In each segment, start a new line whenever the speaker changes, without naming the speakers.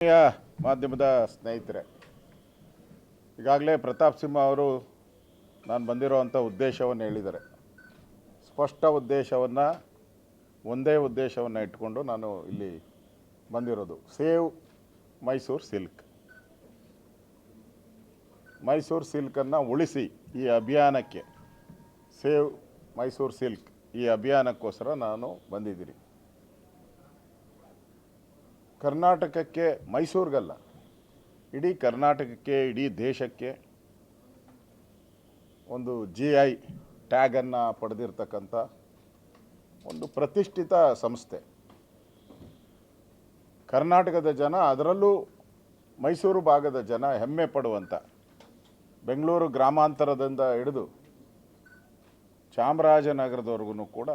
ಮಾಧ್ಯಮದ ಸ್ನೇಹಿತರೆ, ಈಗಾಗಲೇ ಪ್ರತಾಪ್ ಸಿಂಹ ಅವರು ನಾನು ಬಂದಿರೋವಂಥ ಉದ್ದೇಶವನ್ನು ಹೇಳಿದ್ದಾರೆ. ಸ್ಪಷ್ಟ ಉದ್ದೇಶವನ್ನು, ಒಂದೇ ಉದ್ದೇಶವನ್ನು ಇಟ್ಕೊಂಡು ನಾನು ಇಲ್ಲಿ ಬಂದಿರೋದು. Save Mysore silk. ಮೈಸೂರು ಸಿಲ್ಕನ್ನು ಉಳಿಸಿ ಈ ಅಭಿಯಾನಕ್ಕೆ, ಸೇವ್ ಮೈಸೂರು ಸಿಲ್ಕ್ ಈ ಅಭಿಯಾನಕ್ಕೋಸ್ಕರ ನಾನು ಬಂದಿದ್ದೀನಿ. ಕರ್ನಾಟಕಕ್ಕೆ, ಮೈಸೂರಿಗಲ್ಲ, ಇಡೀ ಕರ್ನಾಟಕಕ್ಕೆ, ಇಡೀ ದೇಶಕ್ಕೆ ಒಂದು GI ಟ್ಯಾಗನ್ನು ಪಡೆದಿರ್ತಕ್ಕಂಥ ಒಂದು ಪ್ರತಿಷ್ಠಿತ ಸಂಸ್ಥೆ. ಕರ್ನಾಟಕದ ಜನ, ಅದರಲ್ಲೂ ಮೈಸೂರು ಭಾಗದ ಜನ ಹೆಮ್ಮೆ ಪಡುವಂಥ, ಬೆಂಗಳೂರು ಗ್ರಾಮಾಂತರದಿಂದ ಹಿಡಿದು ಚಾಮರಾಜನಗರದವರೆಗೂ ಕೂಡ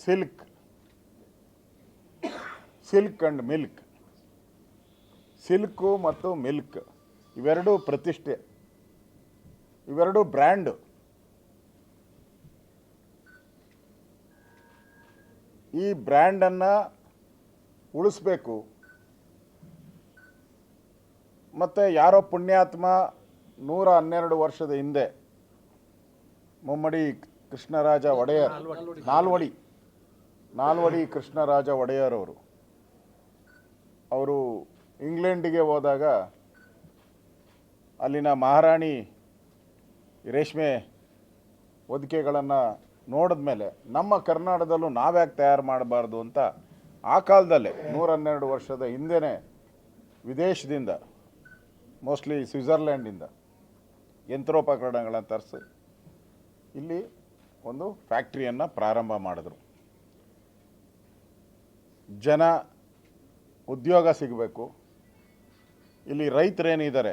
ಸಿಲ್ಕ್ ಆ್ಯಂಡ್ ಮಿಲ್ಕ್, ಸಿಲ್ಕು ಮತ್ತು ಮಿಲ್ಕ್ ಇವೆರಡೂ ಪ್ರತಿಷ್ಠೆ, ಇವೆರಡೂ ಬ್ರ್ಯಾಂಡು. ಈ ಬ್ರ್ಯಾಂಡನ್ನು ಉಳಿಸ್ಬೇಕು. ಮತ್ತು ಯಾರೋ ಪುಣ್ಯಾತ್ಮ 112 ವರ್ಷದ ಹಿಂದೆ ಮುಮ್ಮಡಿ ಕೃಷ್ಣರಾಜ ಒಡೆಯರ್, ನಾಲ್ವಡಿ ಕೃಷ್ಣರಾಜ ಒಡೆಯರ್ ಅವರು ಇಂಗ್ಲೆಂಡಿಗೆ ಹೋದಾಗ ಅಲ್ಲಿನ ಮಹಾರಾಣಿ ರೇಷ್ಮೆ ಹೊದಿಕೆಗಳನ್ನು ನೋಡಿದ ಮೇಲೆ ನಮ್ಮ ಕರ್ನಾಟಕದಲ್ಲೂ ನಾವ್ಯಾಕೆ ತಯಾರು ಮಾಡಬಾರ್ದು ಅಂತ ಆ ಕಾಲದಲ್ಲೇ 112 ವರ್ಷದ ಹಿಂದೆಯೇ ವಿದೇಶದಿಂದ, ಮೋಸ್ಟ್ಲಿ ಸ್ವಿಟ್ಜರ್ಲ್ಯಾಂಡಿಂದ ಯಂತ್ರೋಪಕರಣಗಳನ್ನು ತರಿಸಿ ಇಲ್ಲಿ ಒಂದು ಫ್ಯಾಕ್ಟ್ರಿಯನ್ನು ಪ್ರಾರಂಭ ಮಾಡಿದ್ರು. ಜನ ಉದ್ಯೋಗ ಸಿಗಬೇಕು. ಇಲ್ಲಿ ರೈತರೇನಿದ್ದಾರೆ,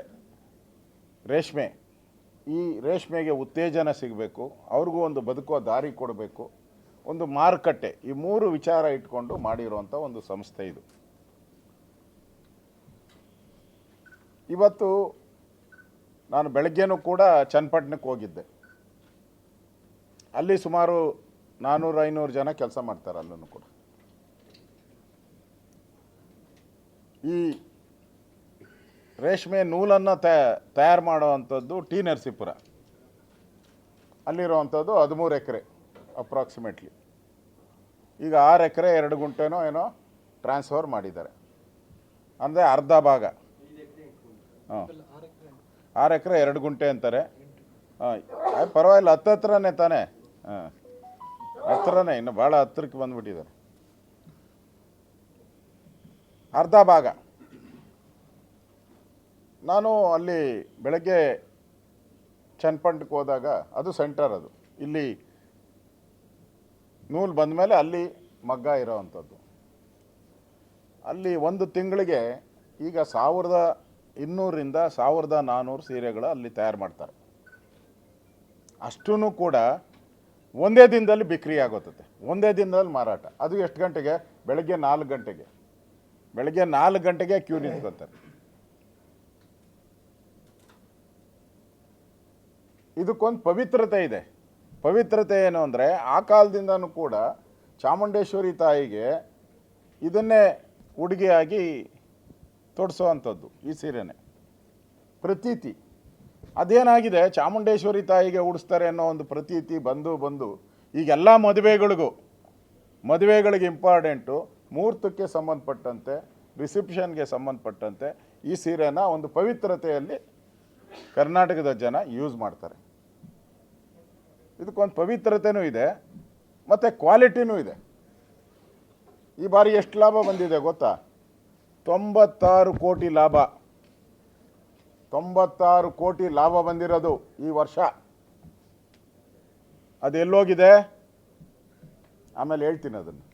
ಈ ರೇಷ್ಮೆಗೆ ಉತ್ತೇಜನ ಸಿಗಬೇಕು, ಅವ್ರಿಗೂ ಒಂದು ಬದುಕುವ ದಾರಿ ಕೊಡಬೇಕು, ಒಂದು ಮಾರುಕಟ್ಟೆ, ಈ 3 ವಿಚಾರ ಇಟ್ಕೊಂಡು ಮಾಡಿರುವಂಥ ಒಂದು ಸಂಸ್ಥೆ ಇದು. ಇವತ್ತು ನಾನು ಬೆಳಗ್ಗೆನೂ ಕೂಡ ಚನ್ನಪಟ್ಟಣಕ್ಕೆ ಹೋಗಿದ್ದೆ. ಅಲ್ಲಿ ಸುಮಾರು 400-500 ಜನ ಕೆಲಸ ಮಾಡ್ತಾರೆ. ಅಲ್ಲೂ ಕೂಡ ಈ ರೇಷ್ಮೆ ನೂಲನ್ನು ತಯಾರು ಮಾಡುವಂಥದ್ದು ಟಿ ನರಸೀಪುರ, ಅಲ್ಲಿರುವಂಥದ್ದು 13 ಎಕರೆ ಅಪ್ರಾಕ್ಸಿಮೇಟ್ಲಿ. ಈಗ 6 ಎಕರೆ 2 ಗುಂಟೆನೋ ಏನೋ ಟ್ರಾನ್ಸ್ಫರ್ ಮಾಡಿದ್ದಾರೆ, ಅಂದರೆ ಅರ್ಧ ಭಾಗ. 6 ಎಕರೆ 2 ಗುಂಟೆ ಅಂತಾರೆ. ಪರವಾಗಿಲ್ಲ, ಹತ್ರನೇ ತಾನೇ. ಹತ್ರನೇ, ಇನ್ನು ಭಾಳ ಹತ್ರಕ್ಕೆ ಬಂದುಬಿಟ್ಟಿದ್ದಾರೆ. ಅರ್ಧ ಭಾಗ. ನಾನು ಅಲ್ಲಿ ಬೆಳಗ್ಗೆ ಚನ್ನಪಟ್ಟಣಕ್ಕೆ ಹೋದಾಗ, ಅದು ಸೆಂಟರ್, ಅದು ಇಲ್ಲಿ ನೂಲು ಬಂದ ಮೇಲೆ ಅಲ್ಲಿ ಮಗ್ಗ ಇರೋವಂಥದ್ದು. ಅಲ್ಲಿ ಒಂದು ತಿಂಗಳಿಗೆ ಈಗ 1200ರಿಂದ 1400 ಸೀರೆಗಳು ಅಲ್ಲಿ ತಯಾರು ಮಾಡ್ತಾರೆ. ಅಷ್ಟೂ ಕೂಡ ಒಂದೇ ದಿನದಲ್ಲಿ ಬಿಕ್ರಿ ಆಗೋತದೆ, ಒಂದೇ ದಿನದಲ್ಲಿ ಮಾರಾಟ. ಅದು ಎಷ್ಟು ಗಂಟೆಗೆ? ಬೆಳಗ್ಗೆ 4 ಗಂಟೆಗೆ. ಬೆಳಗ್ಗೆ 4 ಗಂಟೆಗೆ ಕ್ಯೂ ನಿಂತ್ಕೊತಾರೆ. ಇದಕ್ಕೊಂದು ಪವಿತ್ರತೆ ಇದೆ. ಪವಿತ್ರತೆ ಏನು ಅಂದರೆ, ಆ ಕಾಲದಿಂದನೂ ಕೂಡ ಚಾಮುಂಡೇಶ್ವರಿ ತಾಯಿಗೆ ಇದನ್ನೇ ಉಡುಗೆಯಾಗಿ ತೊಡಿಸೋವಂಥದ್ದು ಈ ಸೀರೆನೇ ಪ್ರತೀತಿ. ಅದೇನಾಗಿದೆ, ಚಾಮುಂಡೇಶ್ವರಿ ತಾಯಿಗೆ ಉಡಿಸ್ತಾರೆ ಅನ್ನೋ ಒಂದು ಪ್ರತೀತಿ ಬಂದು ಈಗೆಲ್ಲ ಮದುವೆಗಳಿಗೆ ಇಂಪಾರ್ಟೆಂಟು, ಮುಹೂರ್ತಕ್ಕೆ ಸಂಬಂಧಪಟ್ಟಂತೆ, ರಿಸೆಪ್ಷನ್ಗೆ ಸಂಬಂಧಪಟ್ಟಂತೆ ಈ ಸೀರೆನ ಒಂದು ಪವಿತ್ರತೆಯಲ್ಲಿ ಕರ್ನಾಟಕದ ಜನ ಯೂಸ್ ಮಾಡ್ತಾರೆ. ಇದಕ್ಕೊಂದು ಪವಿತ್ರತೆಯೂ ಇದೆ ಮತ್ತು ಕ್ವಾಲಿಟಿನೂ ಇದೆ. ಈ ಬಾರಿ ಎಷ್ಟು ಲಾಭ ಬಂದಿದೆ ಗೊತ್ತಾ? 96 ಕೋಟಿ ಲಾಭ. 96 ಕೋಟಿ ಲಾಭ ಬಂದಿರೋದು ಈ ವರ್ಷ. ಅದು ಎಲ್ಲೋಗಿದೆ ಆಮೇಲೆ ಹೇಳ್ತೀನಿ ಅದನ್ನು.